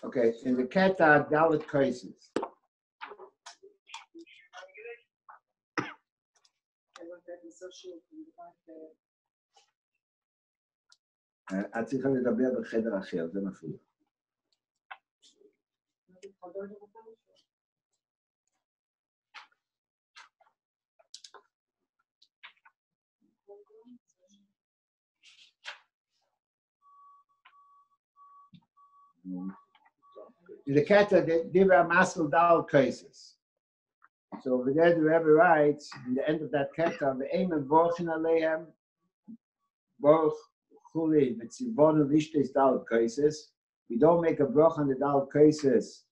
Okay, in the Keta, Dalit cases. את צריכה לדבר בחדר אחר, זה מפריע. In the Keta, there are Masel Dal cases. So over there, the Rebbe writes, in the end of that Keta, the aim of Borchin Alehem, Borch Chuli, Mitzivonu Lishtes Dal cases. We don't make a broch on the Dal cases.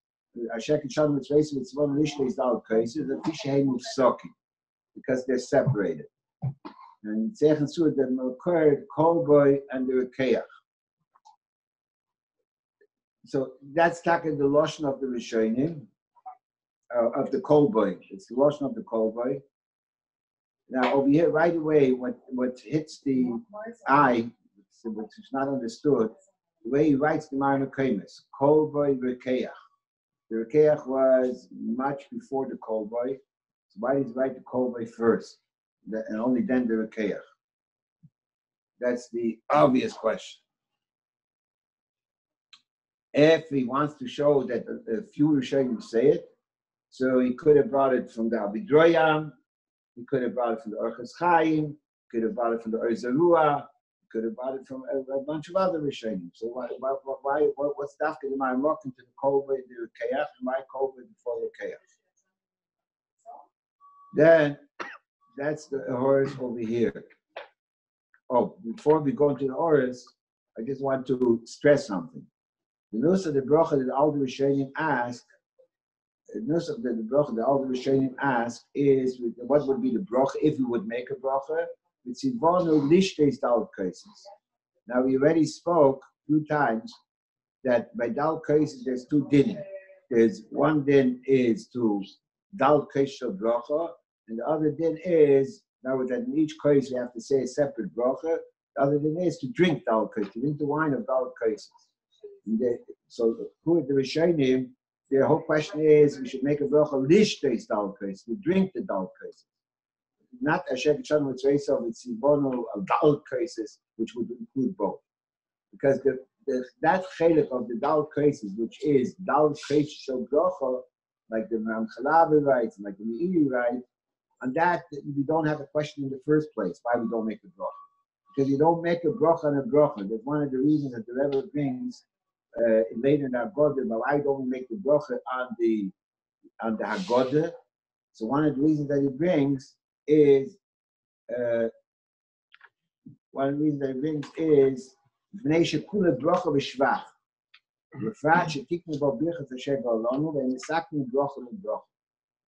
Ashek and Shalom Mitzvah Mitzivonu Lishtes Dal cases, the Fishehem Mufsoki, because they're separated. And Zeichen Sur, the occurred Kolboy and the Rekeach. So that's talking the lotion of the Rishonim, of the Kolboy. It's the lotion of the Kolboy. Now over here, right away, what hits the eye, which is not understood, the way he writes the Ma'amar Kaimis, Kolboy Rekeach. The Rekeach was much before the Kolboy. So why does he write the Kolboy first, and only then the Rekeach? That's the obvious question. If he wants to show that a few Rishonim say it, so he could have brought it from the Abidroyam, he could have brought it from the Orchos Chaim, he could have brought it from the Orzarua, he could have brought it from a bunch of other Rishonim. So what's Dafka the Ma'amar walking to the Kolboy and the Rekeach, and why Kolboy before the Rekeach? Then that's the Horus over here. Oh, before we go into the Horus, I just want to stress something. The nus of the bracha that all the Rishonim ask, the nus of the bracha that all the Rishonim ask is what would be the bracha if we would make a bracha? With Tzivonu Lishtes Dal cases. Now we already spoke a few times that by Dal cases there's two dinim. There's one din is to Dal case of bracha, and the other din is now that in each case we have to say a separate bracha. The other din is to drink Dal case, to drink the wine of Dal cases. So who the Rishonim, their whole question is we should make a bracha lishtes Dal cases, to drink the Dal cases. Not a Shek Shalom with Sibono Dal cases, which would include both. Because that chelik of the Dal cases, which is Dal cases shel bracha, like the Ram Chalavi writes, and like the Meiri writes, on that we don't have a question in the first place why we don't make a bracha. Because you don't make a bracha on a bracha. That's one of the reasons that the Rebbe brings later in the Haggadah, but why don't we make the bracha on the Haggadah? So one of the reasons that he brings is Bnei Shekula bracha v'shvach. Refrat shetiknu bo birchas asher ba'olanu ve'nisaknu bracha l'bracha.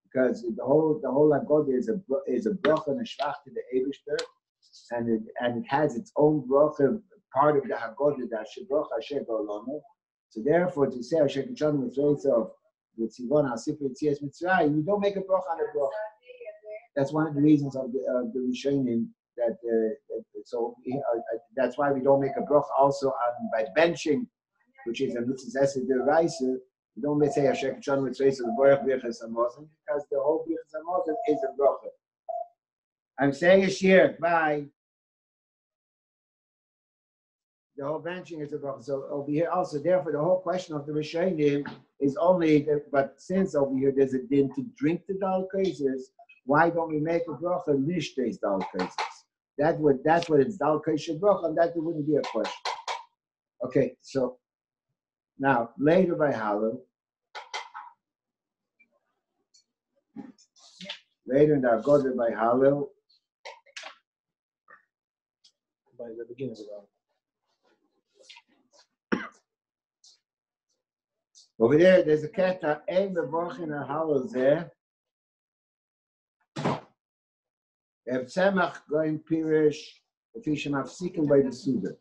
Because the whole Haggadah is a bracha and a shvach to the Eibishter, and it has its own bracha, part of the Haggadah, the Asher bracha asher ba'olanu. So therefore, to say Asher K'chanu Mitzvah with Tzivon HaSifra Yitzias Mitzrayim, you don't make a bracha on a bracha. That's one of the reasons of the Rishonim that that's why we don't make a bracha also on by benching, which is a mitzvah esed deraisa. We don't say Asher K'chanu Mitzvah the Borach Birchas Hamazon, because the whole Birchas Hamazon is a bracha. I'm saying a shir. Bye. The whole benching is a bracha. So over here also, therefore, the whole question of the Rishonim is only that, but since over here there's a din to drink the Dal cases, why don't we make a bracha lishtes Dal cases? That's what it's Dal cases bracha, and that wouldn't be a question. Okay, so now later by Hallel, later in the Haggadah by Hallel, by the beginning of the over there's a keta, ein bevorchen a Hallel zeh, Reb Tzemach Goyen Pirish, the fish mafsikim by the Suda.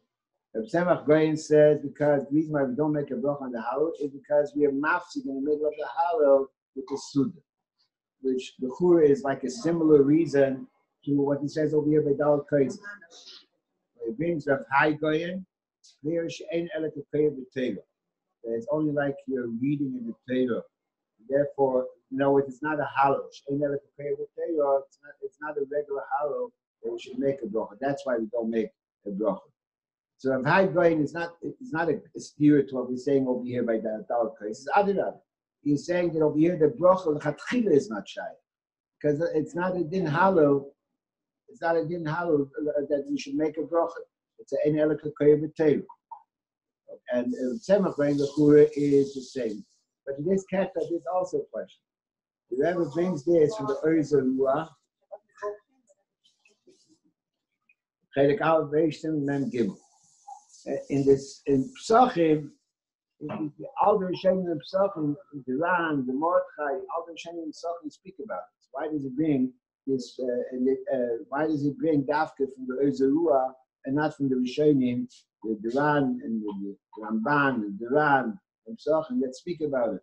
Reb Tzemach Goyen says because the reason why we don't make a bracha on the Hallel is because we are mafsik in the middle of the Hallel with the Suda. which the Chura is like a similar reason to what he says over here by Dal Kaiser. He brings Rav Hai Goyen, clear she'ein elek k'peir b'teira. It's only like you're reading in the Torah. Therefore, no, it's not a hallow. She'ein elek k'peir b'teira. It's not a regular hallow that we should make a bracha. That's why we don't make a bracha. So Rav Hai Goyen it's not a steer to what we're saying over here by the Dal Kaiser. It's Adirab. He's saying that over here the bracha l'chatchila is not shy, because it's not a din hallow. It's not a din hallow that we should make a bracha. It's an elek k'peir b'teira. And Tzemach Rein L'Chura is the same. But in this keta, there's also a question. The Rebbe brings this from the Zerua, Chelik Aleph Reishim Mem Gimel. In Psachim, all the Rishonim in Psachim, the Ran, the Mordechai, all the Rishonim in Psachim speak about it. Why does he bring this? Why does he bring Dafka from the Zerua and not from the Rishonim? The Ran and the Ramban and the Ran and Psachim that speak about it.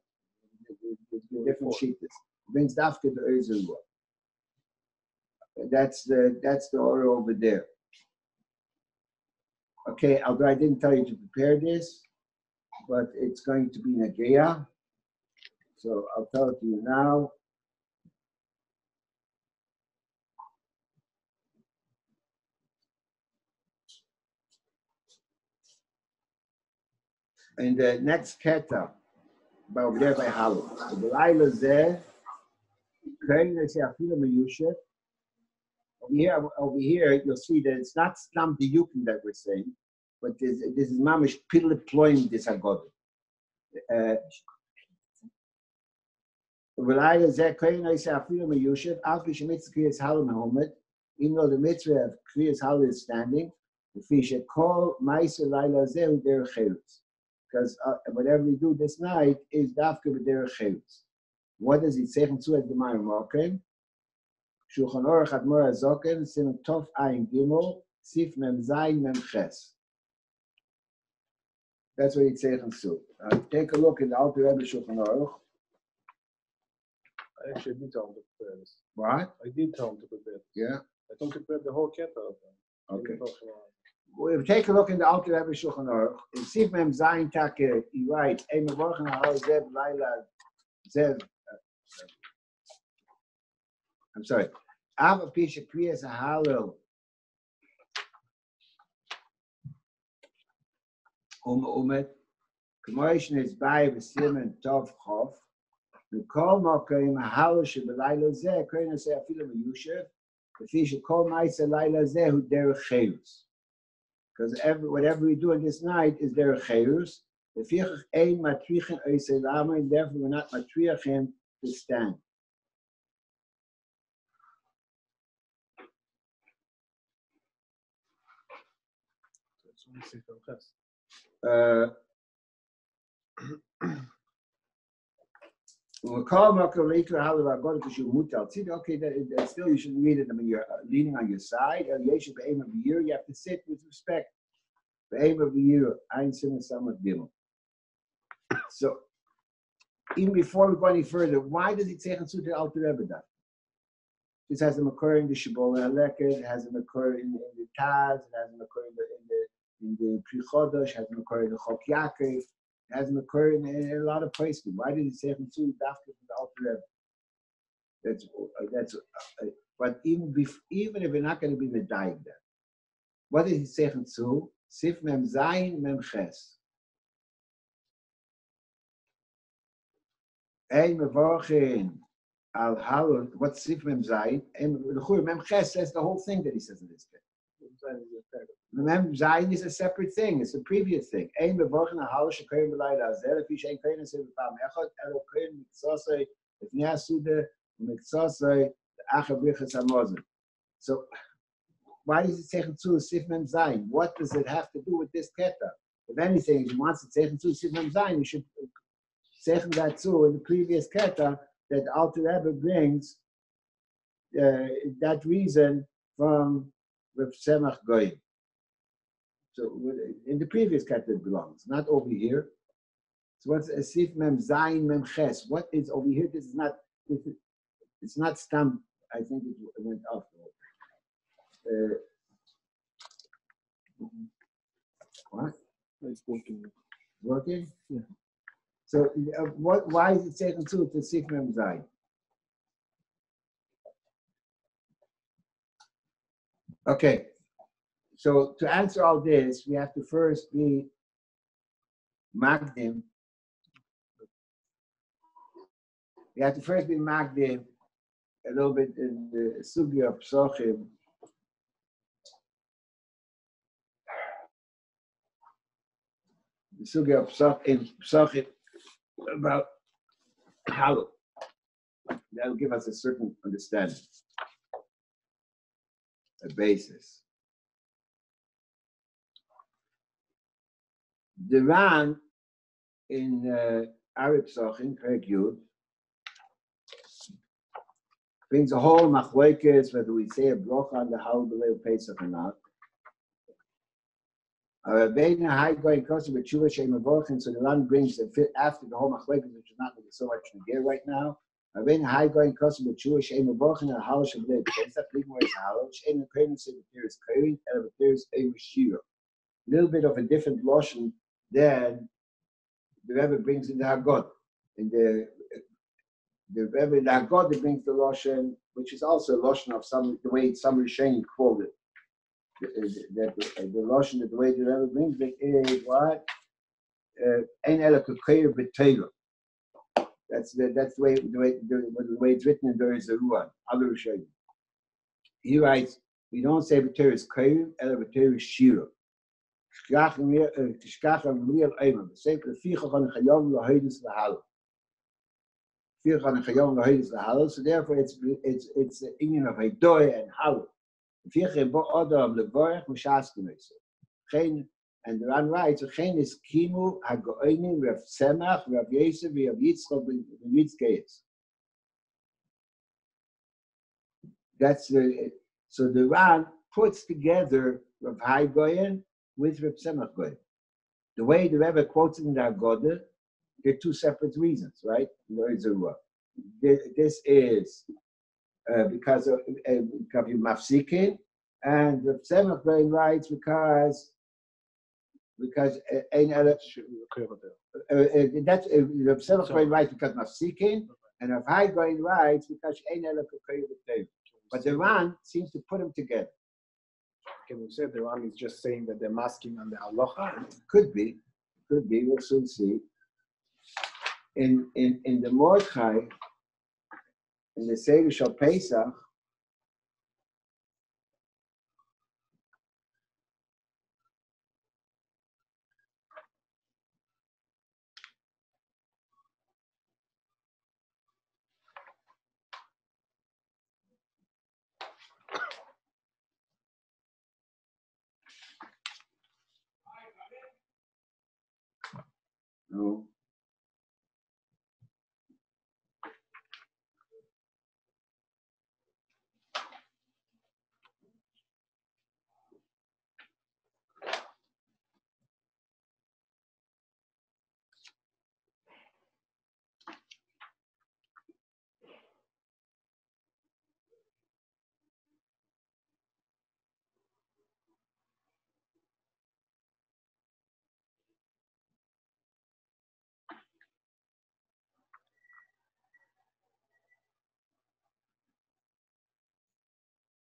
The different sheetahs. It brings Dafka to Zerua. That's the order over there. Okay, although I didn't tell you to prepare this, but it's going to be Nageya. So I'll tell it to you now. In the next keta, over there by Halu, the Laila Zeh, over here, you'll see that it's not Stam Diyukim that we're saying, but this is Mamish Piliploim this Agod. Laila Zeh, even though the mitzvah of Kriyas Halu is standing, the fish call Maisa Laila Zeh, they're Chelus. Because whatever we do this night is dafka b'derech chelus. What does it say? Zu at Gemara Mokem, Shulchan Aruch Admor Azoken, Siman Tov Ayin Gimel, Sif Mem Zayin Mem Ches. That's what it says in Su. Take a look in the Alter Rebbe Shulchan Aruch. I actually did tell him to prepare this. What? I did tell him to prepare this. Yeah. I told him to prepare the whole keta of them. Okay. We'll take a look in the Alter Rebbe Shulchan Aruch. In Sif Mem Zayin Take, he writes, Ein Mevorchen Ha'al Zev Laila Zev. I'm sorry. Ava Pisha Kriyas Ha'alel Umet. Commotion is by V'Simen Tov Chof. V'Kol Mokim Ha'alel Shebelayla Zeh Koyin Aseh Afilu Meyushev. V'Fisha Kol Ma'isa Laila Zeh Hu Derech Chelus. Because whatever we do in this night is Derech Chelus. V'Fichach Ein Matrichen Oisei Lama, and therefore we're not Matriachim to stand. Okay, still you should read it. I mean, you're leaning on your side. You have to sit with respect. The aim of the year, so, even before we go any further, why does it say Chatzut Alter Rebbe? This has an occur in the Shibboleh Haleket, it has an occur in the Taz, it has an occur in the Pri Chodosh, it has an occur in the Chok Yaakov, it has an occur in a lot of places. Why did it say Chatzut Dafka from the Alter Rebbe? That's. But even if we're not going to be medayik there, what did he say Chatzut? Sif Mem Zayin Mem Ches. Ein Mevorchin Al Halon. What's Sif Mem Zayin? Mem Ches says the whole thing that he says in this case. Mem Zayin is a separate thing. It's a previous thing. Ein Mevorchin Al Halon Shekoyim B'Layla Azel. If you shein koyin aseh b'pam echad, elo koyin mitzosei l'fnei hasuda u'mitzosei l'achar brichas hamozon. So, why does it say Chatzut Sif Mem Zayin? What does it have to do with this keta? If anything, if you want to say Chatzut Sif Mem Zayin, you should say Chatzut in the previous keta that Alter Rebbe brings that reason from Reb Tzemach Goyim. So in the previous keta it belongs, not over here. So what's Sif Mem Zayin Mem Ches? What is over here? This is not. It's not stamped. I think it went off. What? It's working. Working? Yeah. So why is it taken to Sif Mem Zayin? Okay. So to answer all this, we have to first be Magdim. We have to first be Magdim a little bit in the Sugya of Psochim. The Sugya of Psochim about Halal. That will give us a certain understanding, a basis. The Ran in Arab Psochim, Perek Yud, brings a whole machlokes whether we say a brocha on the Halal B'Leil Pesach or not. Rabbeinu Hai going closer with Tshuva Shem Avorchin, so the Ran brings after the whole machlokes, which is not making so much negir right now. Rabbeinu Hai going closer with Tshuva Shem Avorchin and Halal Shem B'Leil Pesach. Ligmor is Halal. Shem the Kohen said that there is Kohen and that there is a Shira. A little bit of a different lotion than the Rebbe brings in the Haggadah. In the Rebbe in the Haggadah brings the lotion, which is also a lotion of the way some Rishonim quoted. The lotion, the way the Rebbe brings it is what? Ein ela k'keir b'teira. That's the way it's written in the Zeruah, other Rishonim. He writes, we don't say b'teira is keir, ela b'teira is shira. Tishkach v'miyal eimer. The same leficha chan chayom l'hoidus l'halal. Leficha chan chayom l'hoidus l'halal. So therefore, it's the union of heidoy and halal. Leficha bo adam levorech m'shaskim eiseh. And the Ran writes, "Chen is kimu hagoynim Rav Tzemach, Rav Yosef, Rav Yitzchak ben Yitzchak." That's so the Ran puts together Rav Hai Goyen with Rav Tzemach Goyen. The way the Rebbe quotes it in the Haggadah, there are two separate reasons, right? This is because of Mafsikin, and Rav Tzemach Goyen writes because ein ela that's Rav Tzemach Goyen writes because Mafsikin, and Rav Hai Goyen writes because ein ela k'keir b'teira. But the Ran seems to put them together. Can we say the Ran is just saying that they're masking on the halacha? Could be. We'll soon see. In the Mordechai, in the Seder Shal Pesach, no.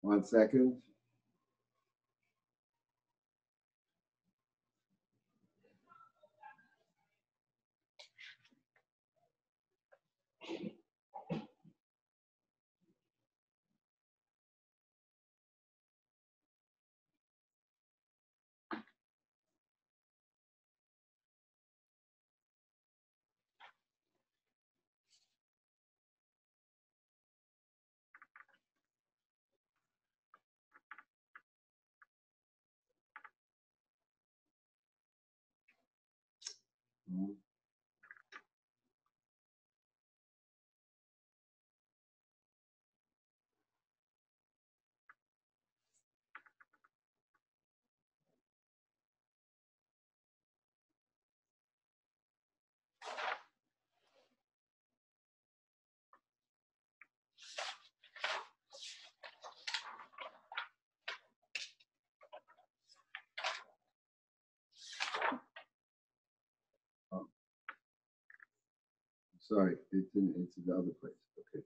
One second. sorry, it's in the other place. Okay.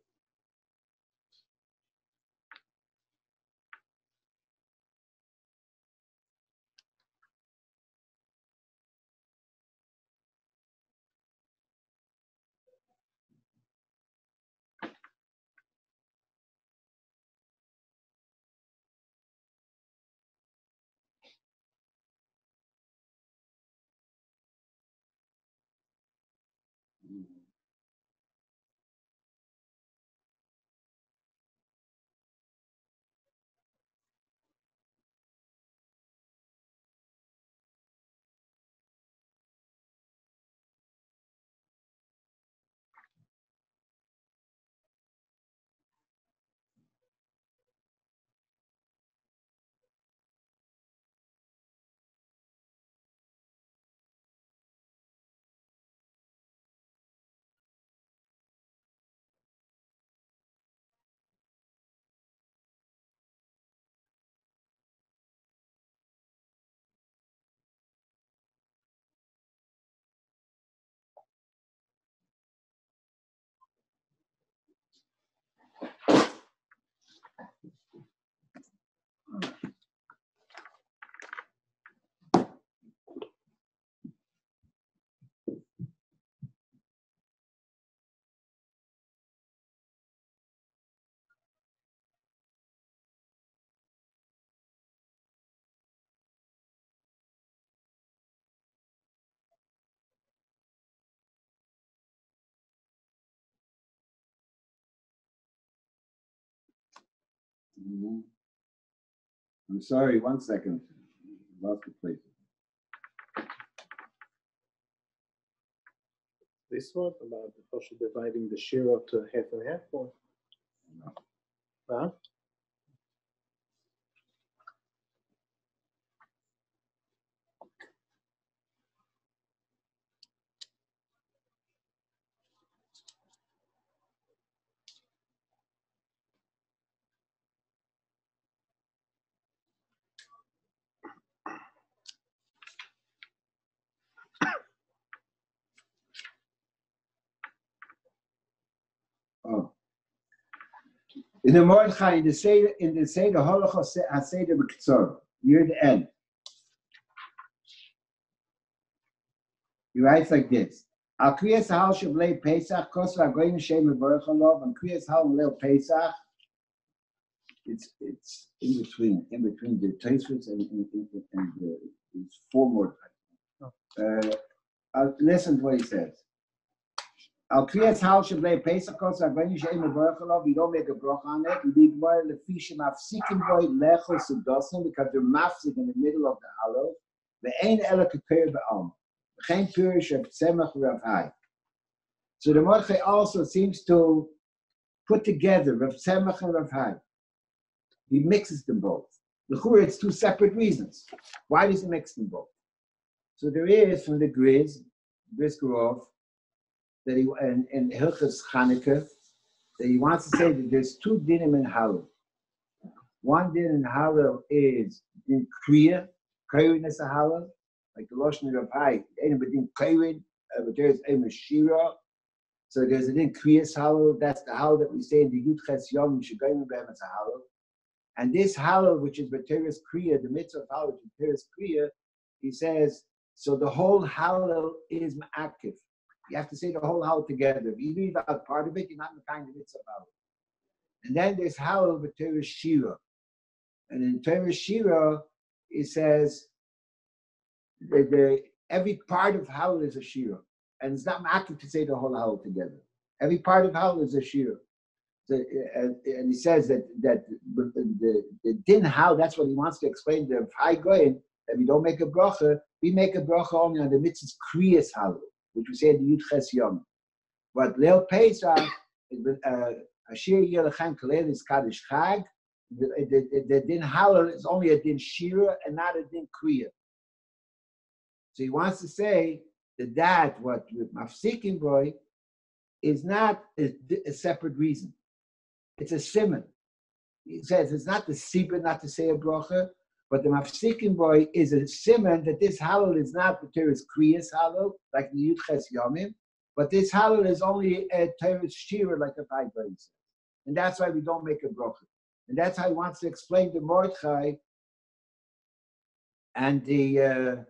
Mm-hmm. I'm sorry, 1 second. Lost the place. This one about the Pasha dividing the shira to half and half, or? No. Huh? Oh. In the Mordechai, in the Seder Holocaust HaSeder B'Ktzor, near the end, he writes like this: Al Kriyas Hal Shavlei Pesach Kosra Goyim Shem Mevorach Alov, and Kriyas Hal Leil Pesach. It's in between the Tosfos and it's 4 Mordechai. Listen to what he says. Al Kriyas Hal Shavlei Pesach Kosra Goyim Shem Mevorach Alov. You don't make a broch on it. You need more lefi shemafsikim boy lechol sudosim, because they're mafsik in the middle of the halal. The ein ela keper be'alm. Geen purish of tzemach Rav Hai. So the Mordechai also seems to put together Rav Tzemach and Rav Hai. He mixes them both. L'chura, it's 2 separate reasons. Why does he mix them both? So there is from the Grizgarov, that he in Hilchas Chanukah, that he wants to say that there's 2 dinim in Halal. One din in Halal is in Kriya, Kriya is a Halal, like the Lashon of Hai, but in Kriya, but there's a Meshira. So there's a din Kriyas Halal, that's the Halal that we say in the Yud Ches Yom, Shagayim B'hem, it's a Halal. And this Halal, which is B'teres Kriya, the mitzvah of Halal, which is B'teres Kriya, he says, so the whole Halal is Ma'akiv. You have to say the whole Halal together. If you leave out part of it, you're not in the kind of mitzvah of Halal. And then there's Halal B'teres Shira. And in Teres Shira, he says, every part of Halal is a Shira. And it's not ma'akiv to say the whole Halal together. Every part of Halal is a Shira. So, and he says that the din Halal, that's what he wants to explain, the High Goyin, that we don't make a bracha, we make a bracha only on the mitzvah's Kriyas Halal, which we say in the Yud Ches Yom. But Leil Pesach, Ashir Yelachem Kalel is Kaddish Chag, the din Halal is only a din Shira and not a din Kriya. So he wants to say that what with Mafsikin boy is not a separate reason. It's a simon. He says it's not the sibur not to say a bracha, but the Mafsikin boy is a simon that this halal is not B'teres Kriyas halal, like the Yud Ches Yomim, But this halal is only a teretz shira, like a Chaim says. And that's why we don't make a bracha. And that's how he wants to explain the Mordechai and the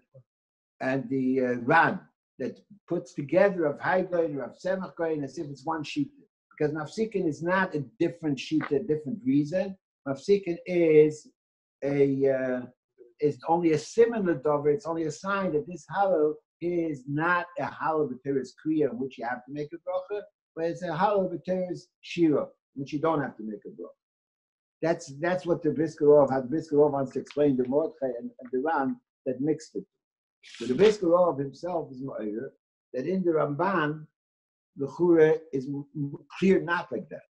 Ran that puts together of Haigoin or of Semach Goin as if it's one sheet. Because Mafsikin is not a different sheet, a different reason. Mafsikin is only a similar dover. It's only a sign that this halal is not a halal b'teres kriya, in which you have to make a bracha, but it's a halal b'teres shira, in which you don't have to make a bracha. That's what the Briskerov, how the Briskerov wants to explain the Mordechai and the Ran that mixed it. So the Briskerov himself is Ma'ir, that in the Ramban, the Chure is clear not like that.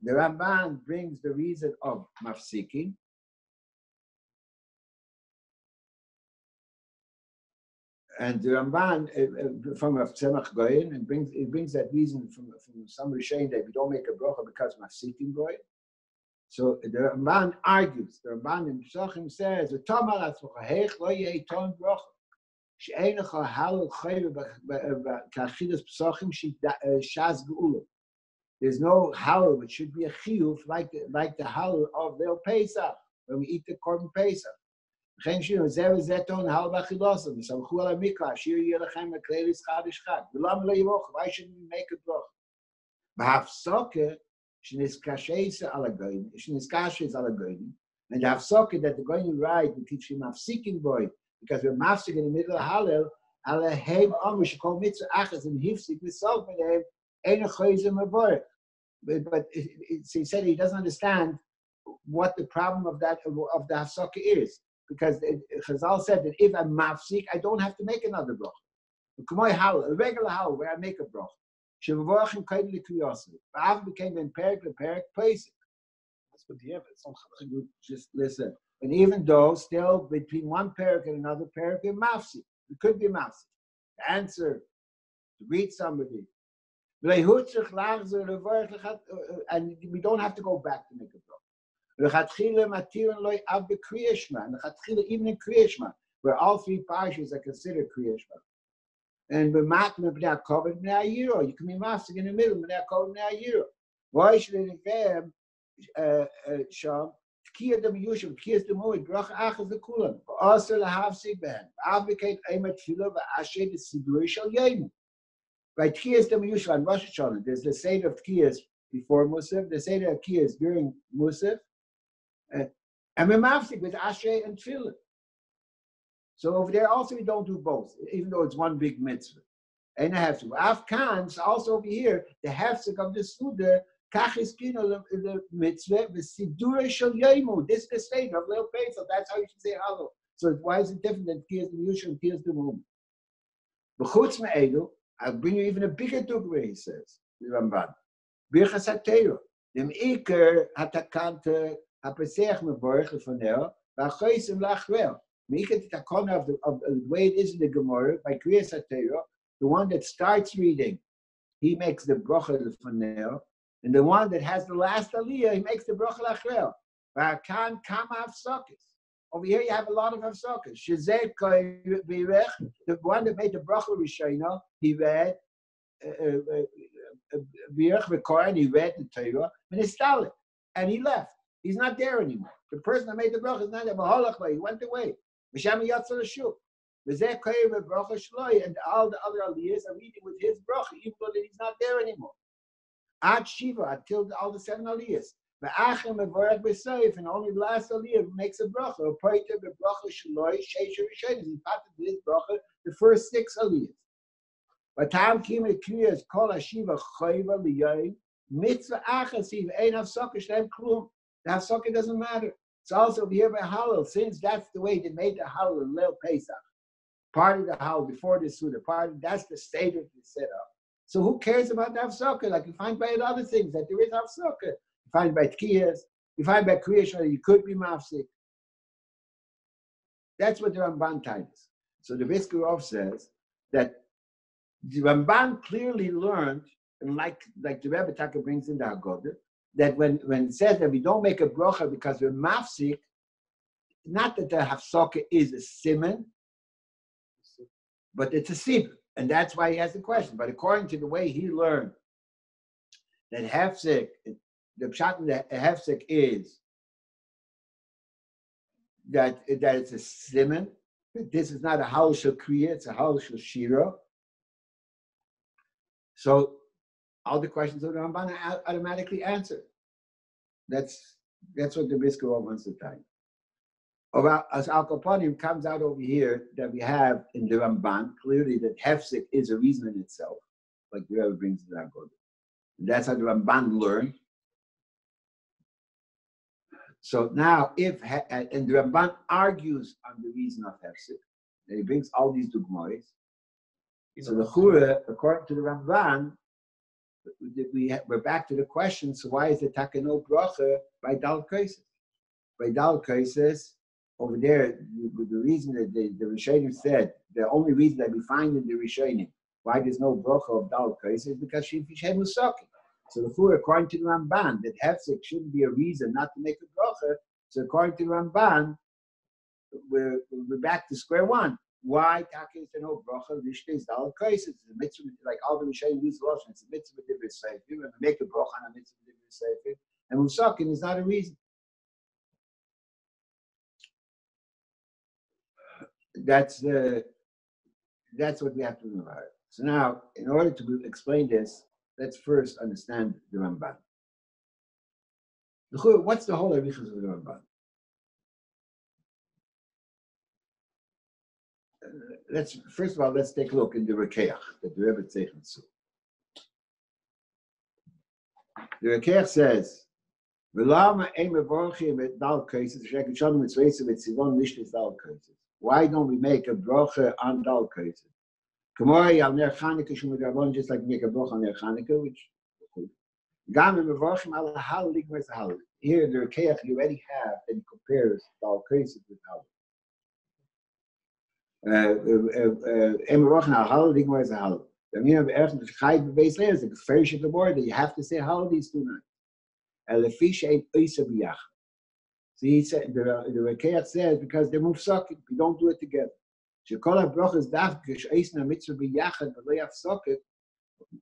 The Ramban brings the reason of mafsiking, and the Ramban from Semach Goyin, and brings that reason from some Rishain that we don't make a bracha because mafsiking Goyin. So the Ramban argues. The Ramban in Pesachim says, "V'tamar atzmocha heich lo yehiton bracha she'einacha halal chayre b'kachidas Pesachim shaz geula." There's no halal which should be a chiyuv like the halal of Leil Pesach when we eat the korban Pesach. Why shouldn't we make a bracha? And the hafsaka that the going right we teach him mafsiking boy because we're mafsik in the middle of halal alaheim am we should call mitzvah achas and hifsik with self with him ain't a chayzim avoid. But he said he doesn't understand what the problem of the hafsaka is, because Chazal said that if I'm mafsik I don't have to make another bracha. A regular halal where I make a bracha. Shevavachim kaid likuyosei. Ba'av became in perik place. That's what the evidence. Just listen. And even though still between one perik and another perik, you're mafsik. It could be mafsik. The answer to greet somebody. And we don't have to go back to make a bracha. Even in Kriyashma, where all three parshas are considered Kriyashma. And you can be mafsik in the middle. Why should it be Sham? Tkiya the miyushim, tkiya the moed, bracha achas the kulam. Also the hafsik ben. Advocate aimat tefillah v'ashay the sidur shel yom. By tkiya the miyushim on Rosh Hashanah, there's the seder of tkiyas before Musaf, the seder of tkiyas during Musaf, and we're mafsik with ashay and tefillah. So over there also we don't do both, even though it's one big mitzvah. And I have to. Afghans also over here, the hefsek of the Suda, kachiskino the mitzvah, the sidura shel yomu. This is the state of Leil Pesach. That's how you should say halal. So why is it different than Tiyas the Yushua and Tiyas the Mum? B'chutz me'elu, I'll bring you even a bigger dugma, he says, the Ramban. Birchas HaTeiro. Dem Iker hatakante ha'pesech mevorech lefoneo, v'achoysim lachrel. Make it the corner of the way it is in the Gemara by Kriyas HaTeiro. The one that starts reading, he makes the bracha lefoneo, and the one that has the last aliyah, he makes the bracha lachrel. V'akan kama hafsokis. Over here you have a lot of hafsokis. Shezeh koyrech, the one that made the bracha rishayna, he read Birch v'Koran, he read the Torah, and he stole it, and he left. He's not there anymore. The person that made the bracha is not there. He went away. And all the other aliyahs are reading with his bracha, even though he's not there anymore. Ad Shiva, until all the 7 aliyahs. And only the last aliyah makes a bracha. He bracha the first 6 aliyahs. But time came to Kriyas call Hashiva Chayva Liyayin Mitzvah Achasiv Ein Hafsaka Shlem Klum. The Hafsaka doesn't matter. It's also over here by Halal, since that's the way they made the Halal in Leil Pesach. Part of the Halal before the Suda, that's the state of the setup. So who cares about the Hafsaka? Like you find by other things that there is Hafsaka. You find by Tkiyas, you find by Kriyas, you could be Mafsik. That's what the Ramban tells. So the Viskarov says that the Ramban clearly learned, and like the Rebbe Taka brings in the Haggadah, that when it says that we don't make a bracha because we're mafsik, not that the hafsaka is a siman, but it's a sibur. And that's why he has the question. But according to the way he learned, that hefsek, the pshat in the hefsek is that it's a siman. This is not a halal shel kriya, it's a halal shel shira. So all the questions of the Ramban are automatically answered. That's what the Brisker wants to tell you. As Al Kapanim comes out over here that we have in the Ramban, clearly that hefsek is a reason in itself, like the Rebbe brings it down. That's how the Ramban learned. So now, and the Ramban argues on the reason of hefsek, and he brings all these dugmois. So the Chura, according to the Ramban, we're back to the question, so why is the Takano Bracha by Dal Kaises? By Dal Kaises, over there, the reason that the Rishonim said, the only reason that we find in the Rishonim why there's no Bracha of Dal Kaises is because Shem Musaki. So the Chura, according to the Ramban, that Hefsek shouldn't be a reason not to make a Bracha. So according to the Ramban, we're back to square one. Why Taka is no bracha? Rishta is Dal Kaises. It's a mitzvah, like all the Rishonim use Lashon. It's a mitzvah divrei sefer. You make a bracha on a mitzvah divrei sefer, and musakin is not a reason. That's what we have to know about it. So now, in order to explain this, let's first understand the Ramban. What's the whole arichas of the Ramban? First of all, let's take a look in the Rekeach that the Rebbe Tzeichen Su. The Rekeach says, why don't we make a bracha on Dal Kaises? Just like make a bracha on Ner Chanukah, which here the Rekeach you already have and compares Dal Kaises with Halal. You have to say halal these 2 nights. So he said, the Rekeach says, because they're mufsakim, we don't do it together.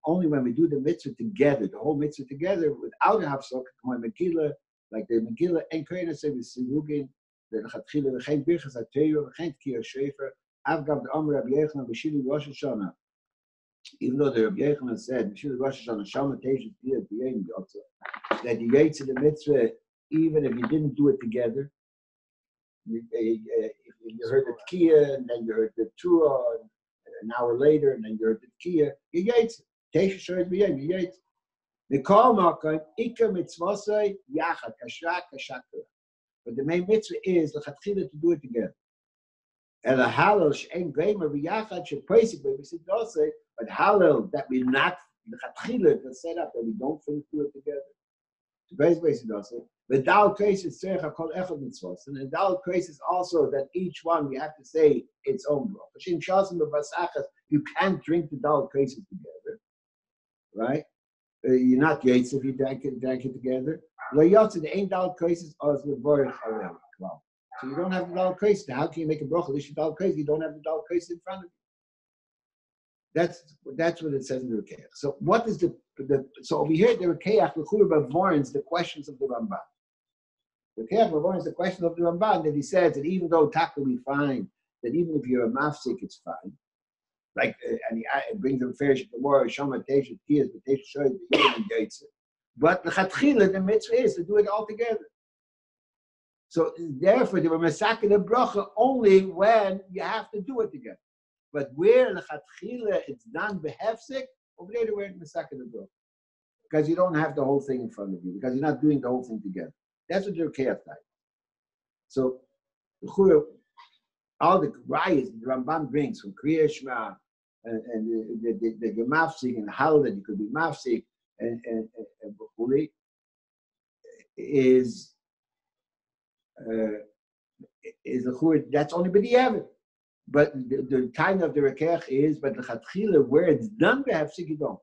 Only when we do the mitzvah together, the whole mitzvah together, without a hafsakah, like the Megillah, and Kohen say with Sivugin, the Lechatchila, the Chen Birchas HaTeirah, the Chen Tkiyah Shefer, Avgav the Amr Rabbi Yochanan, B'Shili Rosh Hashanah. Even though the Rabbi Yochanan said, B'Shili Rosh Hashanah, Shama Teisha Tkiyah B'Yein Yotzah, that you get to the mitzvah even if you didn't do it together. You heard the Tkiyah, and then you heard the Tuah, an hour later, and then you heard the Tkiyah, you get it. Teisha Shefer B'Yein, you get it. The Kol Makam, Ika Mitzvosai, Yachad, Kashrak, Kashakra. But the main mitzvah is the Chatchila to do it together. And the halal she'en greimer v'yachad she'poisik b'visidosei, but halal that we not the Chatchila to set up that we don't finish do it together. To b'visidosei, the Dal Kaises tzerich hakol echad mitzvos, and the Dal Kaises also that each one we have to say its own bracha. Shin shasim b'vasachas, you can't drink the Dal Kaises together, right? You're not yaitz if you drank it together. So you don't have the Dal Kaises. How can you make a bracha? Dal Kaises. You don't have the Dal Kaises in front of you. That's what it says in the Rekeach. So what is so over here the Rekeach L'chura warns the questions of the Ramban. The Rekeach warns the questions of the Ramban that he says that even though Taka we find that even if you're a mafsik it's fine. Like and it brings them fair to more Shama Teisha Tiyas but Teisha Shoy and Yaitzer. But the Chatchila, the mitzvah is to do it all together. So therefore, they were masakin the bracha only when you have to do it together. But where the Chatchila it's done behefsik, over there they were masakin the bracha. Because you don't have the whole thing in front of you, because you're not doing the whole thing together. That's what your Rekeach type. So all the rayas the Ramban brings from Kriya Shema and the mafsik and how that you could be mafsik and B'chuli is the chur. That's only b'diavad. But the time of the Rekeach is, but the Chatchila where it's done behefsik you don't.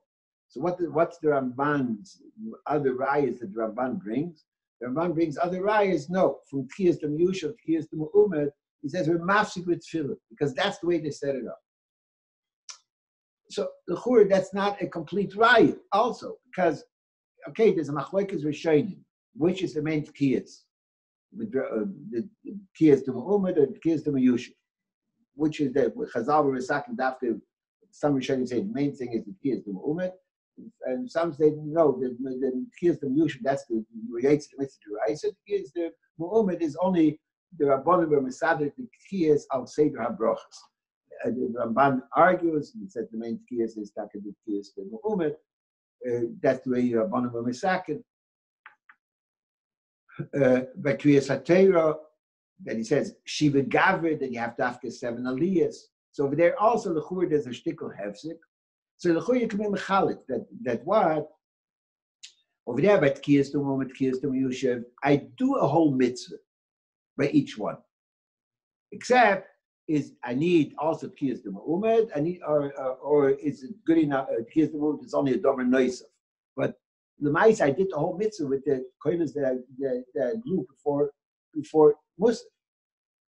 So what's the Ramban's other rayas that the Ramban brings? The Ramban brings other rayas. No, from Tkiyas to Miyusha, Tkiyas to Mu'umed, he says we're mafsik with tefillah because that's the way they set it up. So the chur, that's not a complete riot also, because, okay, there's a machlokes rishonim, which is the main tkiyas. The tkiyas to Mu'umad or the tkiyas to Meyushiv, which is the Chazal Risak Dafke. Some rishonim say the main thing is the tkiyas to Mu'umad, and some say no, the tkiyas to Meyushiv, that's the relates to the mitzvah. I said the tkiyas to Mu'umad is only the Rabbanim or Mesader, the tkiyas al Seder HaBrochas. The Ramban argues, he said the main tkiyas is Taka the tkiyas to Mu'umad. That's the way Rabbanim or Mesaker. By Kriyas HaTorah, that he says Shiva Gavir, that you have to after 7 aliyahs. So over there also the chur there's a shtickle hefsek. So the chur you can be mechalit that what over there by tkiyas to Mu'umad, tkiyas to Meyushiv, I do a whole mitzvah by each one, except is I need also tkiyas to Mu'umad. I need or is it good enough? Tkiyas to Mu'umad is only a dover noisef, but the mice I did the whole mitzvah with the koilas that I grew before Musaf.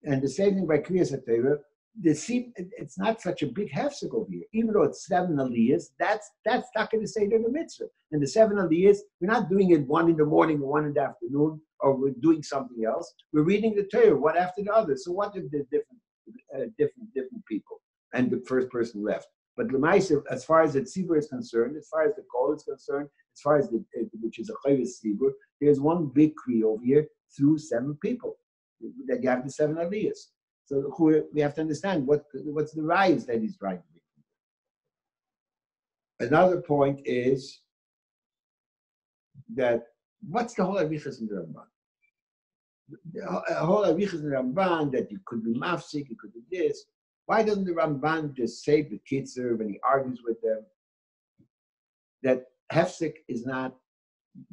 And the same thing by Kriyas HaTorah. It's not such a big hefsek over here, even though it's 7 aliyahs. That's not going to say they're the mitzvah. And the 7 aliyahs, we're not doing it one in the morning or one in the afternoon, or we're doing something else. We're reading the Torah one after the other. So what if there's different people and the first person left? But Lemaisa, as far as the tzibur is concerned, as far as the kol is concerned, as far as which is a chayvus tzibur, there's one big kri over here through 7 people that you have the 7 aliyahs. So we have to understand what's the rise that he's trying to make. Another point is that what's the whole arichas in the Ramban? The whole arichas in the Ramban that you could be mafsik, you could do this. Why doesn't the Ramban just say the Kitzer when he argues with them that hefsek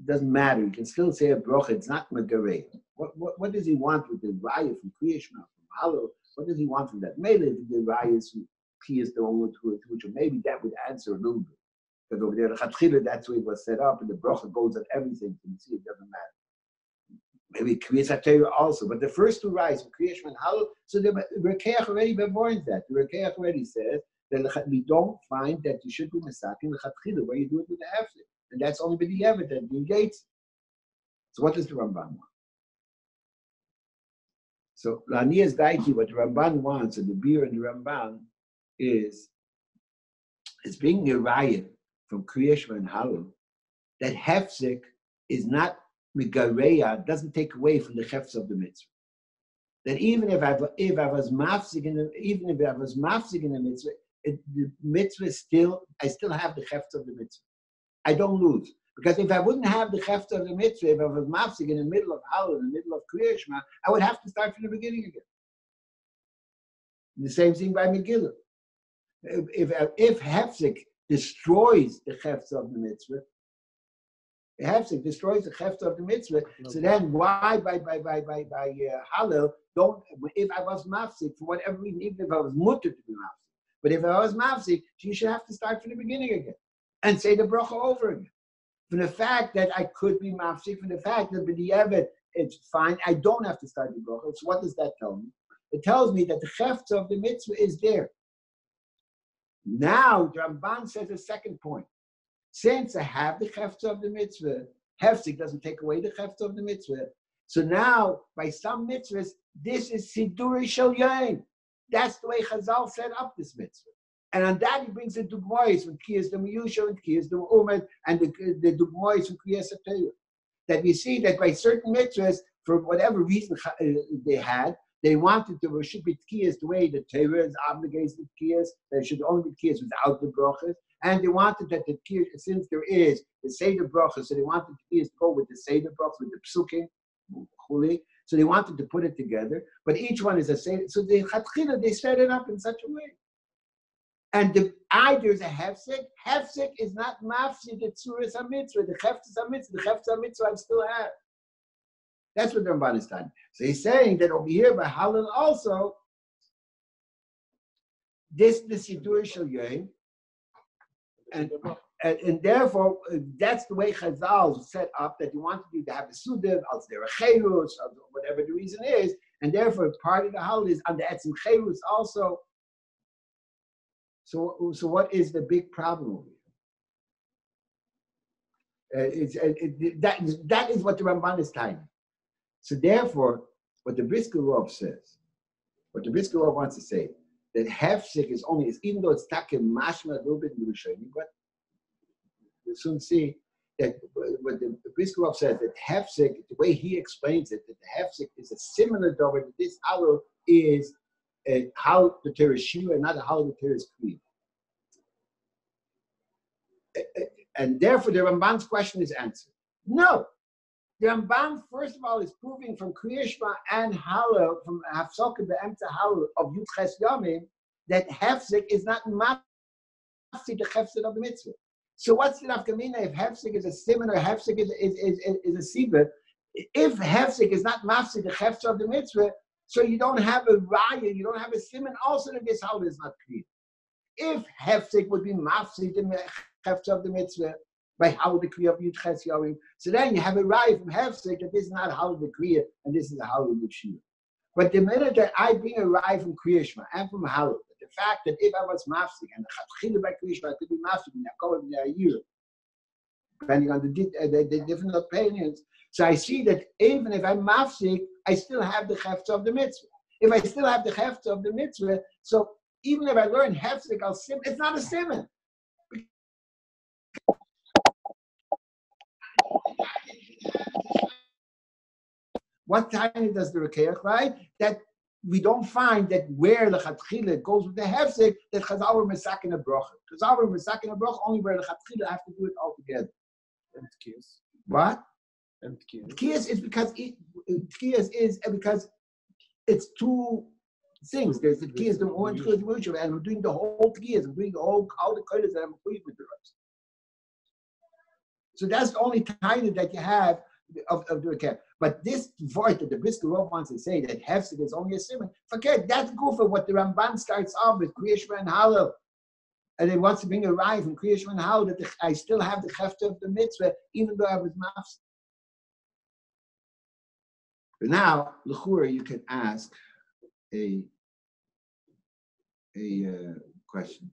doesn't matter? You can still say a brocha. It's not megarei. What does he want with the raya from Kriyashma, from Halo? What does he want from that? Maybe the raya is from Kriyas the one which maybe that would answer a little bit. Because over there, the Chatchila, that's where it was set up, and the brocha goes at everything. You see, it doesn't matter. Maybe Kriyas HaTorah also, but the first 2 rayas from Kriyashma and Halo, so the Rekeach already avoids that. The Rekeach already says that we don't find that you should be Mesakin the Chatchila where you do it with the hefsek. And that's only been the evidence that negates. So what does the Ramban want? So Lanias Daiki, what the Ramban wants, and the beer and the Ramban is being a riot from Kriyashma and Halo, that hefsek is not migareya, doesn't take away from the hefs of the mitzvah. That even if I was mafsik in the mitzvah, the mitzvah I still have the hefs of the mitzvah. I don't lose. Because if I wouldn't have the chefta of the mitzvah, if I was mafsik in the middle of Hallel, in the middle of Kriyashma, I would have to start from the beginning again. The same thing by Megillah. If hefsek destroys the chefta of the mitzvah, hefsek destroys the chefta of the mitzvah, so then why by Hallel, if I was mafsik, for whatever reason, even if I was mutter to be mafsik, but if I was mafsik, you should have to start from the beginning again and say the bracha over again. From the fact that I could be mafsik, from the fact that b'di'evet it's fine, I don't have to start the bracha. So what does that tell me? It tells me that the chefta of the mitzvah is there. Now, the Ramban says a second point. Since I have the chefta of the mitzvah, hefsek doesn't take away the chefta of the mitzvah. So now, by some mitzvahs, this is siduri shel yain. That's the way Chazal set up this mitzvah. And on that, he brings the dugmois from Kriyas the Meyusha and Kriyas the Mu'umad and the dugmois from Kriyas HaTorah. That we see that by certain mitzvahs, for whatever reason they wanted there should be tkiyas the way the Torah is obligated to tkiyas. There should only be tkiyas without the brachas. And they wanted that the tkiyas, since there is the Seder brachas, so they wanted tkiyas to go with the Seder brachas, with the psukim, chuli. So they wanted to put it together. But each one is a Seder. So the Chatchila, they set it up in such a way. And there's a hefsek. Hefsek is not mafsik the tzuras hamitzvah. The cheftes hamitzvah. The cheftes hamitzvah I still have. That's what the Ramban is saying. So he's saying that over here by Hallel also, this the sidur shel yom, and therefore that's the way Chazal set up that you want to have a sudav, als there a cherus, whatever the reason is, and therefore part of the Hallel is on the etzim cherus also. So what is the big problem over here? That is what the Ramban is telling. So therefore, what the Brisker Rov says, what the Brisker Rov wants to say, that hefsek is only, even though it's taken mashma a little bit in Yerushalayim, but we'll soon see that what the Brisker Rov says, that hefsek, the way he explains it, that the hefsek is a similar dover, that this alo is how the Torah is shira, not how the Torah is kriya. And therefore, the Ramban's question is answered. No. The Ramban, first of all, is proving from Kriya Shema and Hallel, from Hafsok Be'emtza Hallel of Yud Ches Yomim, that Hefsek is not mafsik the Hefsek of the mitzvah. So what's the nafkamina if Hefsek is a simon or Hefsek is a sibah? If Hefsek is not mafsik the Hefsek of the mitzvah, so you don't have a raya, you don't have a simon, also that this Hallel is not clear. If Hefsek would be mafsik the Hefsek of the mitzvah, by how the Kriya of Yud Ches Yomim. So then you have a raya from Hefsek that this is not how the Kriya and this is how the Shira. But the minute that I bring a raya from Kriya Shema and from Hallel, the fact that if I was mafsik and the Chatchila by Kriya Shema, I could be mafsik in a year, depending on the different opinions. So I see that even if I'm mafsik, I still have the Hefsek of the mitzvah. If I still have the Hefsek of the mitzvah, so even if I learn Hefsek, it's not a simon. What time does the Rekeach, right? That we don't find that where the Chatchila goes with the Hefsek, that Chazal were Mesakin a Brocha. Chazal were Mesakin a Brocha only where the Chatchila have to do it all together. And Tkiyas. What? And Tkiyas. Tkiyas is because it's two things. There's the Tkiyas, the one Tkiyas, the Moshe, and we're doing the whole Tkiyas, we're doing all the Kodesh that I'm pleased with the rest. So that's the only time that you have of the Rekeach. But this voice that the Brisker Rov wants to say that Hefsek is only a simon, forget that's good for what the Ramban starts off with Kriya Shema and Hallel, and it wants to bring a raya from Kriya Shema and Hallel that I still have the Hefsek of the mitzvah even though I was mafsek. But now, l'chura, you can ask a question.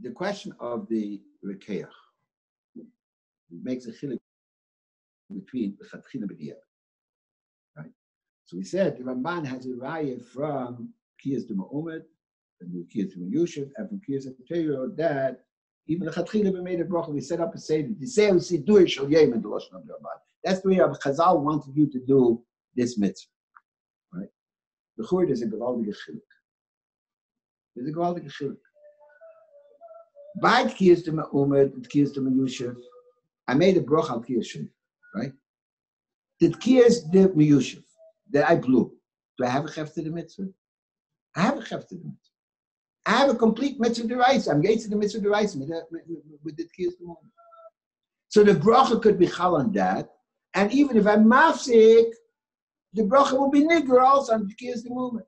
The question of the Rekeach makes a chiluk between the Chatchila and the right? So we said the Ramban has a raya from Kiyas de Ma'umed and the Kiyas de Yusuf and from Kiyas de Torah that even the Chatchila made a bracha. We set up a seder. The seder we do it shel yom in the lashon of the Ramban. That's the way Rabbi Chazal wanted you to do this mitzvah, right? The chord is a gewaldige chiluk. There's a gewaldige chiluk. By Tkiyas de Ma'umed, Tkiyas de Yusuf, I made a bracha al Tkiyas Sheni, right? The Tkiyas de Yusuf that I blew, do I have a chef to the mitzvah? I have a chef to the mitzvah. I have a complete mitzvah deraisa. I'm getting to the mitzvah deraisa with the Tkiyas de Ma'umed. So the bracha could be chal on that, and even if I'm mafsik, the bracha will be nigger also on the Tkiyas de Ma'umed.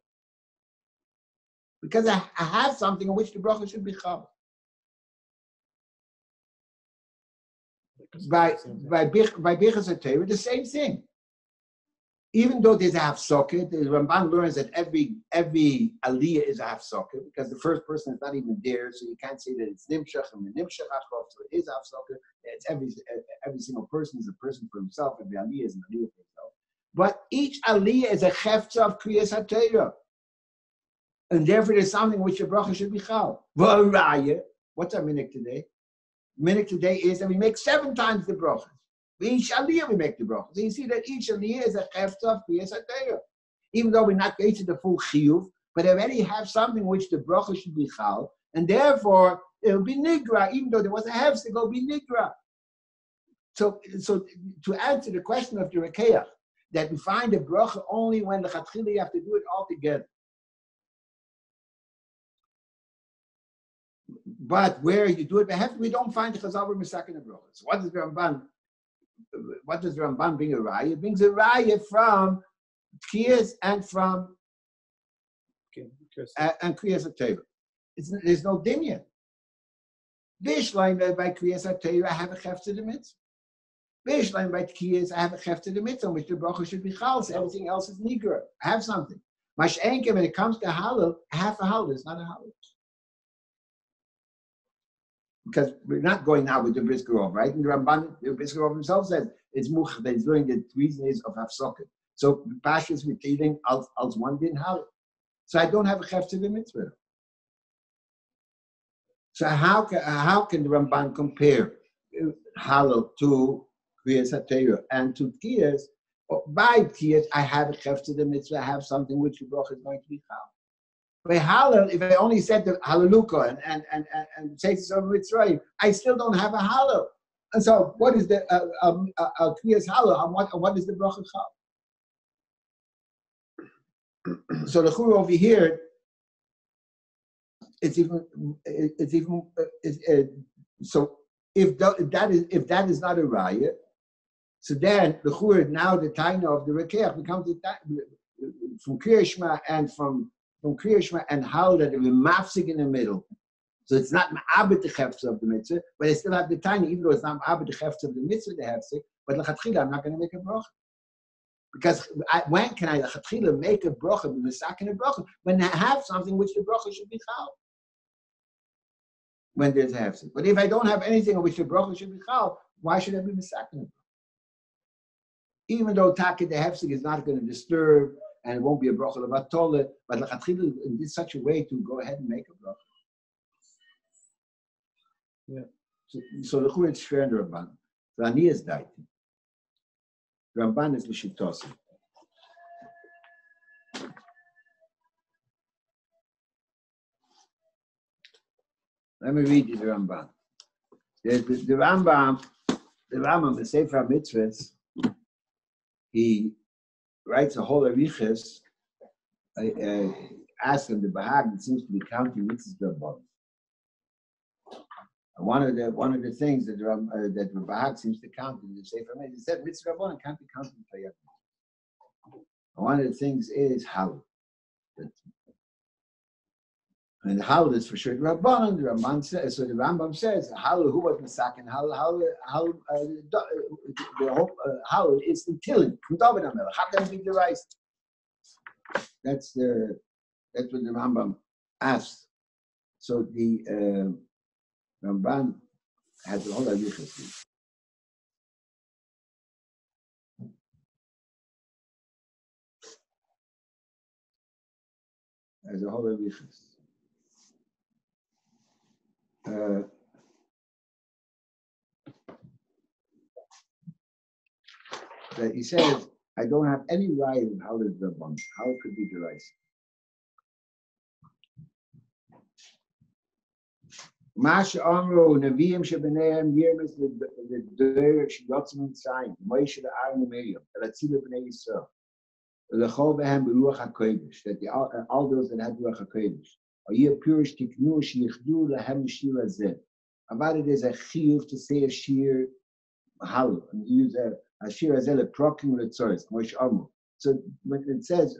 Because I have something on which the bracha should be chal. By Birchas HaTorah, the same thing. Even though there's a half socket, the Ramban learns that every aliyah is a half socket because the first person is not even there, so you can't say that it's nimshach and nimshach achov, so it is half socket. It's every single person is a person for himself. Every aliyah is an aliyah for himself. But each aliyah is a chefza of kriyas HaTorah, and therefore there's something which your bracha should be chal. What's our minhag today? Minhag today is that we make 7 times the brachas. Each aliyah we make the brachas. So you see that each aliyah is a chefza of kriyas HaTorah. Even though we're not getting the full chiyuv, but already have something which the bracha should be chal, and therefore it will be nigra. Even though there was a hefsek, it will be nigra. So to answer the question of the Rekeach, that we find the bracha only when the chatchila you have to do it all together. But where you do it by hefsek, we don't find the chazal misakin the bracha. So what does the Ramban bring a raya? It brings a raya from Tkiyas and from and Kriyas HaTorah. There's no dimyan. Bishlein by Kriyas HaTorah, I have a chef to the mitzvah. Baseline by Tkiyas, I have a chef to the mitzvah, which the bracha should be chal, so everything else is nigra. I have something. Mash'enke, when it comes to halal, half a halal is not a halal. Because we're not going now with the Briskerov, right? And the Ramban, the Briskerov himself says it's much that he's doing the reason is of hafsoket. So Pashas with eating als one didn't halal. So I don't have a chef to the mitzvah. So how can the Ramban compare halal to Kriyas HaTorah and to Tkiyas? By Tkiyas, I have a chef to the mitzvah, I have something which the bracha is going to be halal. By halal, if I only said the halaluka and say it's over Mitzrayim, I still don't have a halal. And so, what is the Kriyas halal? What is the bracha chal? So the chur over here, so if that is not a raya, so then the chur now the taina of the rekeach becomes from Kriyashma and from Kriyashma and how that we're mafsik in the middle. So it's not ma'abed the hefts of the mitzvah, but I still have the tiny, even though it's not ma'abed the hefts of the mitzvah, the hefsik, but l'chatchila, I'm not going to make a bracha. Because when can I l'chatchila make a bracha, be misakin a bracha, when I have something which the bracha should be chal? When there's a hefsik. But if I don't have anything which the bracha should be chal, why should I be misakin a bracha? Even though taki the hefsik is not going to disturb, and it won't be a bracha of atolet, but l'chatchila in such a way to go ahead and make a bracha. Yeah. So the chur is shver in the Ramban. The ani is daiti. The Ramban is l'shitosi. Let me read you the Ramban. The Rambam, the Sefer HaMitzvahs, he writes a whole arichas, asking the Bahag, it seems to be counting mitzvahs d'Rabbanan. One of the things that that the Bahag seems to count in the Sefer HaMitzvahs, he said mitzvah d'Rabbanan can't be counted in Tayat. One of the things is halal. And halal is for sure the Rabbanan. The Ramban says, so the Rambam says halal who was masakin halal the whole halal is the tilling from David HaMelech. How can it be the rice? That's what the Rambam asked. So the Ramban has the whole avichas. Has a whole avichas. That he says, I don't have any right in how is the bond, how it could be the rice. Masha Amro, Neviim Shebeneim, Yermis, the Derek Shidotzim sign, Moshe the Aaron Miriam, the Latzila Bnei Yisrael, the Chovehem Beruach HaKodesh, that all those that had Ruach HaKodesh, are you purish tiknu shichdu lahem shir hazeh. About it is a chiyuv to say a shir halal, and use a shir hazeh leprokim letzores, Moshe Amro. So when it says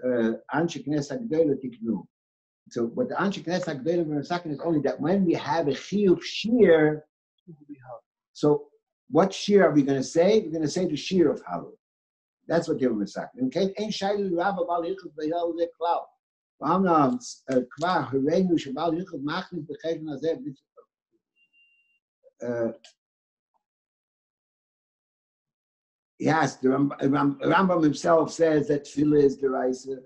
anshe knes hagdola tiknu, so what the anshe knes hagdola v'nasakin is only that when we have a chiyuv shir, so what shir are we going to say? We're going to say the shir of halal. That's what they were masakin. Okay, ain't shaylu rabba bal yichud v'yal leklau. Yes, the Rambam himself says that tefillah is the raisa.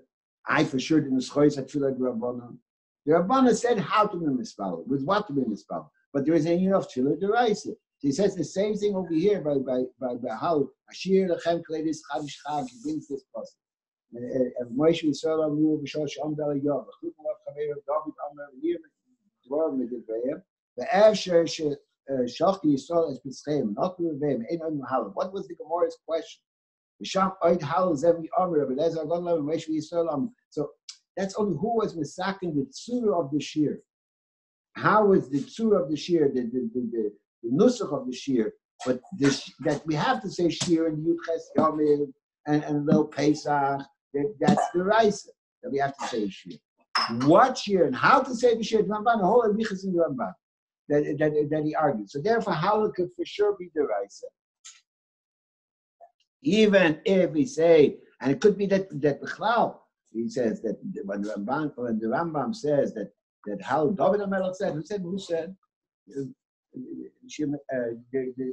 I for sure didn't schois that tefillah the Rabbanan. The Rabbanan said how to be mispal, with what to be mispal, but there is a year of tefillah the raisa. He says the same thing over here by how Ashir lechem kledis chadish chag begins this process. Moshe Yisrael Amru b'shor she'amdal yom. V'chut marav chaver David Amar v'nir dvar medivreim. Ve'ev shachti Yisrael es b'tzcheim. Not b'veim. Ein on halal. What was the Gemara's question? V'sham oid halal zevni Amar. V'lezer Godlam and Moshe Yisrael Amru. So that's only who was misaking the tzura of the shir. How was the tzura of the shir, the nusach of the shir? But that we have to say shir in Yud Ches Yomim and Lil Pesach. That's the rice that we have to say shir. What shir and how to say the shir? Ramban, the whole avichas in the Ramban that he argued. So therefore, how it could for sure be the rice. Even if we say, and it could be that Bichlal, he says that when the Rambam says that how David HaMelech said, who said?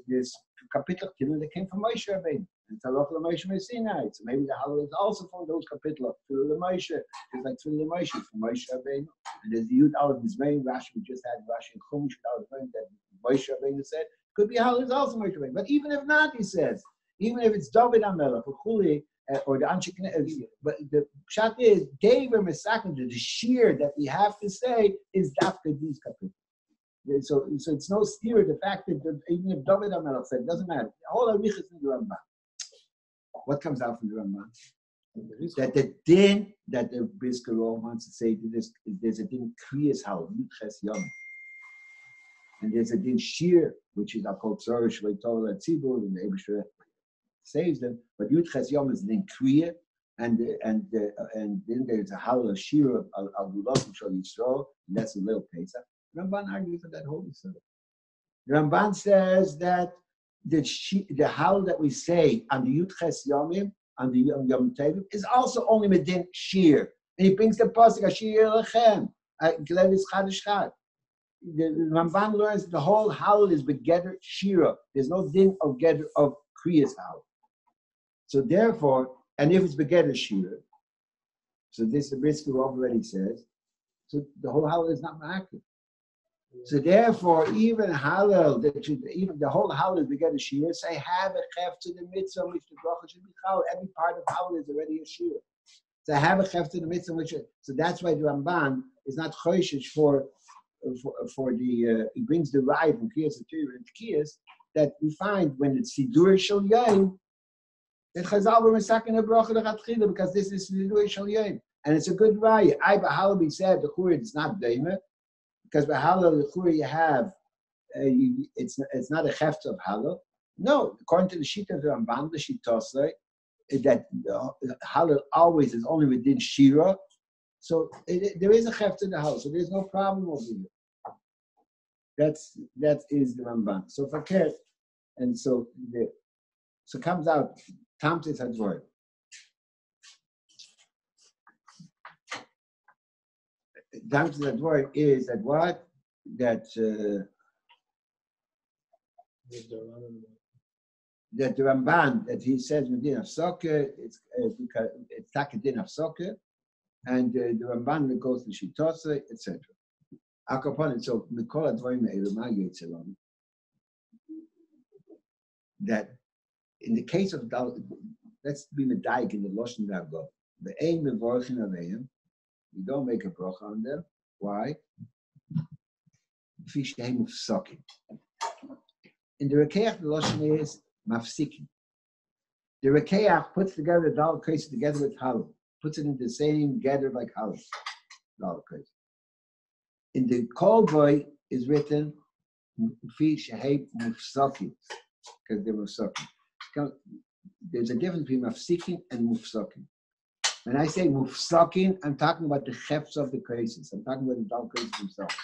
This kapitel that came from Moshe Rabbeinu. It's Halacha Moshe Sinai. So maybe the Halacha is also from those kapitel. Tefillah Moshe, it's like Tefillah Moshe from Moshe Rabbeinu. And there's the Yud Aleph Mizraim, Rashi, we just had Rashi and Chumash that Moshe Rabbeinu said. Could be Halacha is also Moshe Rabbeinu. But even if not, he says, even if it's David HaMelech or Chuli, or the Anshe, but the pshat is David Mesakin, the shear that we have to say is Dafka these kapitel. So it's no steer the fact that even if David HaMelech said, it doesn't matter. All Arichas in the Ramban. What comes out from the Ramban? That the din that the Brisker wants to say to this is there's a din Kriyas Hal, Yudches Yom. And there's a din Shir, which is called Tzorish Leitol Tzibur, and the Eibusher saves them. But Yudches Yom is din Kriya, and then there's a Hal Shir Al Gulosim Shal Yisrael, and that's a little Pesach. Ramban argues for that whole issue. The Ramban says that the Hal that we say on the Yudches Yomim, on the Yom Tovim, is also only Medin Shir. And he brings the pasuk Ashir Lechem, Glevis Chadish Chad. The Ramban learns the whole Hal is Begeder Shira. There's no din of Geder of Kriyas Hal. So therefore, and if it's Begeder Shira, so this the Brisker already says, so the whole Hal is not Ma'akid. So therefore, even Hallel, even the whole Hallel is beget a Shir. Say have a chef to the mitzvah which the bracha should be Chal. Every part of Hallel is already a Shir. So have a chef to the mitzvah which. So that's why the Ramban is not choishish for the. He brings the ride from Kiyas to Torah and Kiyas that we find when it's Sidur Shel Yom that Chazal were masakin a bracha lechatchila because this is Sidur Shel Yom and it's a good raya. I Bahalabi said the Chur is not Daimer. Because by Halal L'chura you have, it's not a heft of Halal. No, according to the Shita of the Ramban, the Shitosai, that Halal always is only within Shira. So there is a heft of the Halal, so there's no problem over here. That is the Ramban. So Fakir, and so comes out, Tamtis Hadvor. Down to that word is that what? That the Ramban, that he says within of soccer, it's because it's takadin of soccer, and the Ramban that goes to Shitosa, etc. Akapon, so Mikola Dvoim Elamagitzelon. That in the case of let's be medayik in the Loshen Davgo, the aim of Vorchin Aveim. You don't make a bracha on them. Why? In the Rekeach, the Lashon is mafsikin. The Rekeach puts together the Dal Kais together with Halal, puts it into the same gather like Halal. Dal Kais. In the Kol Boy is written Fish Sheheib Mufsakin, because they're Mufsakin. There's a difference between mafsikin and mufsakin. When I say mufsakin, I'm talking about the chefs of the cases. I'm talking about the dal cases themselves.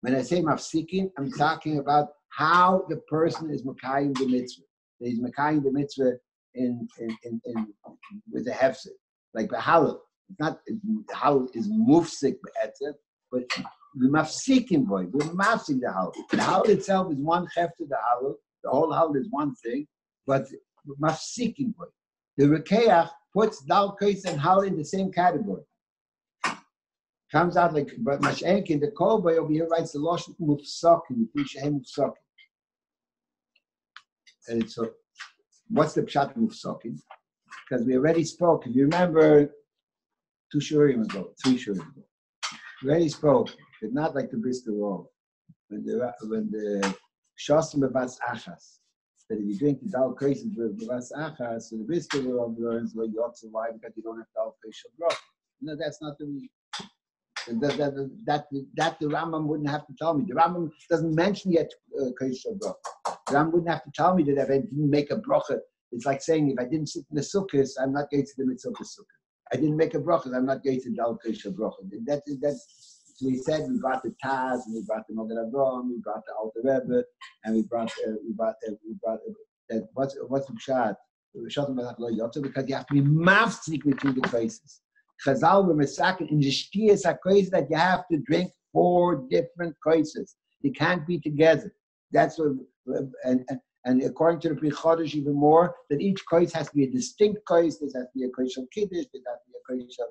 When I say mafsikin, I'm talking about how the person is makayim the mitzvah. He's makayim the mitzvah in with the hefsek, like the halal. It's not halal is mufsik be'etzem, but the mafsikin boy, we're mafsik the halal. The halal itself is one chef to the halal. The whole halal is one thing, but mafsikin boy. The rekeach puts dal kais and halal in the same category. Comes out like, but Mashenkin, the Kol Boy over here writes the Lashon Mufsakin, the Fishahem Mufsakin. And so, what's the Pshat Mufsakin? Because we already spoke, if you remember, 3 shurim ago, we already spoke, but not like the Brisker Rov. When the Shosim Bevas Achas, that if you drink the Dal Kais and Bevas Achas, so the Brisker Rov learns, well, you also why? Because you don't have Dal Kais Shabbat. No, that's not the reason. That the Rambam wouldn't have to tell me. The Rambam doesn't mention yet Kodesh Bracha. The Rambam wouldn't have to tell me that if I didn't make a bracha, it's like saying if I didn't sit in the sukkahs, I'm not going to the mitzvah sukkah. I didn't make a bracha, I'm not going to Dal Kodesh Bracha. That's so we said we brought the Taz and we brought the Moed Avraham, we brought the Alter Rebbe, and we brought what's the pshat? because you have to be mafsik between the crises. Chazal were mesaken in the shtiyas hakoyis that you have to drink 4 different crises. They can't be together. That's what, and according to the Pri Chodesh even more, that each kois has to be a distinct kois. This has to be a kois of kiddush. This has to be a kois of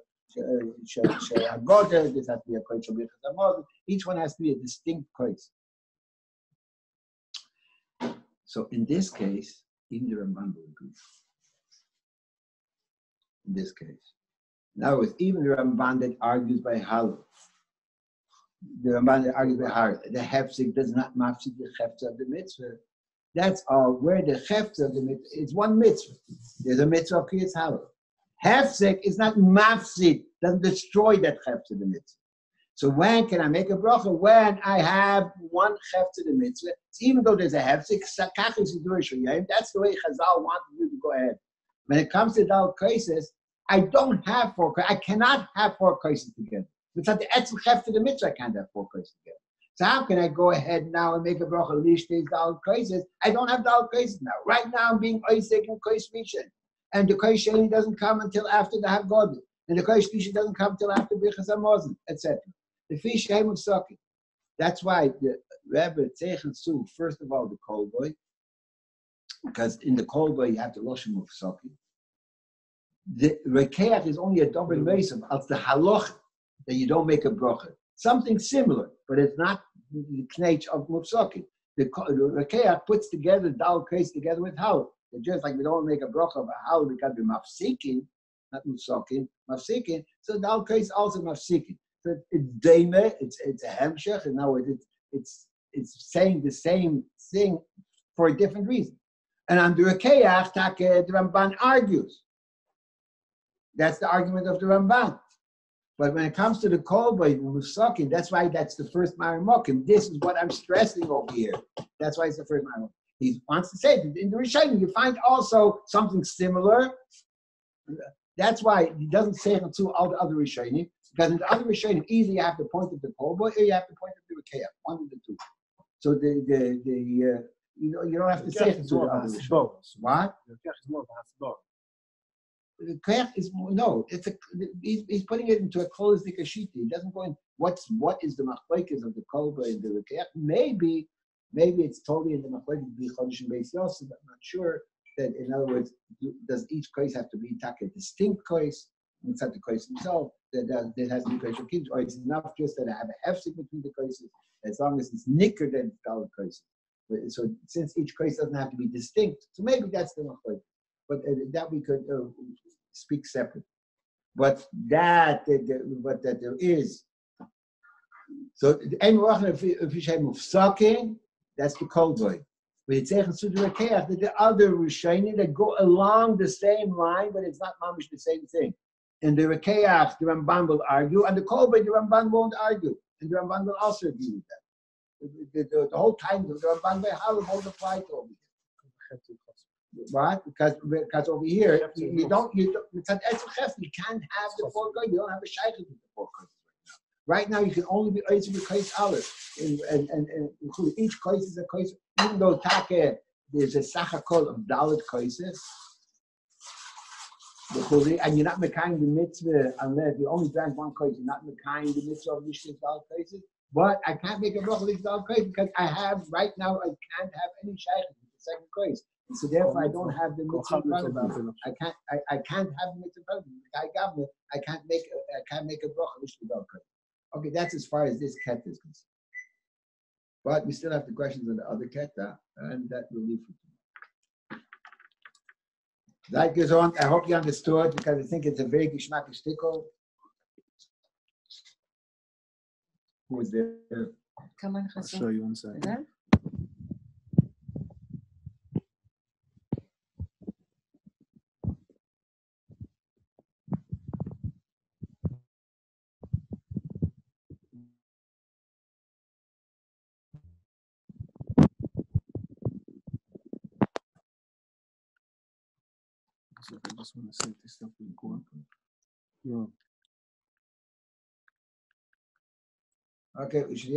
agoda. This has to be a kois of birchas hamazon. Each one has to be a distinct kois. So in this case, even the Ramban will agree. In this case, in other words, even the Ramban that argues by halal, the Ramban that argues by halal, the hefzik does not mafsik the hefza of the mitzvah. That's all. Where the hefza of the mitzvah is one mitzvah. There's a mitzvah of kriyas halal. Hefzik is not mafsik, doesn't destroy that hefza of the mitzvah. So when can I make a bracha? When I have one hefza of the mitzvah. So even though there's a hefzik, that's the way Chazal wanted you to go ahead. When it comes to dal cases, I don't have 4 cases. I cannot have 4 cases together. It's not the etzem hefza of the mitzvah. I can't have 4 cases together. So how can I go ahead now and make a bracha lishtes dal cases? I don't have dal cases now. Right now I'm being oisek in kais rishon, and the kais sheni doesn't come until after the haggadah, and the kais rishon doesn't come until after birchas hamazon, etc. The fish came of socket. That's why the Rebbe Zeichen Su, first of all, the kol boy, because in the kol boy you have the loshim of socket. The rekeach is only a double meisam als the haloch that you don't make a bracha. Something similar, but it's not the knech of mufsokin. The rekeach puts together dal case together with hal. Just like we don't make a bracha of a hal because we're mafsikin, not mufsokin, mafsikin. So dal case also mafsikin. So it's daime, it's a hemshech, and now it's saying the same thing for a different reason. And on the rekeach, the Ramban argues. That's the argument of the Ramban. But when it comes to the kol boy, musakin, that's why that's the first Marimokim. This is what I'm stressing over here. That's why it's the first Marimokim. He wants to say that in the Rishonim, you find also something similar. That's why he doesn't say it to all the other Rishonim, because in the other Rishonim, either you have the point of the kol boy or you have the point of the Rekeach, one of the two. So you don't have to say it to the other Rishonim. What? The koyach is no. He's putting it into a closed dikashiti. He doesn't go in what is the machlokes of the kolba and the koyach. Maybe it's totally in the machlokes be chodesh and beis yosef. I'm not sure. That in other words, does each koyach have to be a distinct koyach? It's not the koyach himself. That has to be koyach of kids, or it's enough just that I have a hefsek between the koyach, as long as it's nicker than the daled koyach. So since each koyach doesn't have to be distinct, so maybe that's the machlokes. But that we could speak separate. But that there is. So that's the kol boy. But it's to the rekeach that the other rishonim that go along the same line, but it's not mamish the same thing. And the rekeach, the Ramban will argue, and the kol boy, the Ramban won't argue, and the Ramban will also agree with that. The whole time the Ramban by how won't apply to over here. What? Because over here you can't have the 4 guys. You don't have a shaykhut with the 4 guys right now. You can only be oiz with kais aleph, and each kais is a kais. Even though there's a sachakol of dalet kaises, and you're not mekayim the mitzvah unless you only drank 1 kais. You're not mekayim the mitzvah of lishkas dalet kaises. But I can't make a bracha lishkas dalet kais because I have right now. I can't have any shaykhut with the 2nd kais. So therefore, I don't have the mitzvah in front of me. I can't have the mitzvah in front of me. I can't make a bracha lishkas dalet kais. Okay, that's as far as this ket is concerned. But we still have the questions on the other keta, and that will leave for tomorrow. I hope you understood, because I think it's a very geschmacklich stickel. Who is there? I'll show you one second. So I just want to set this up in court. Okay, we should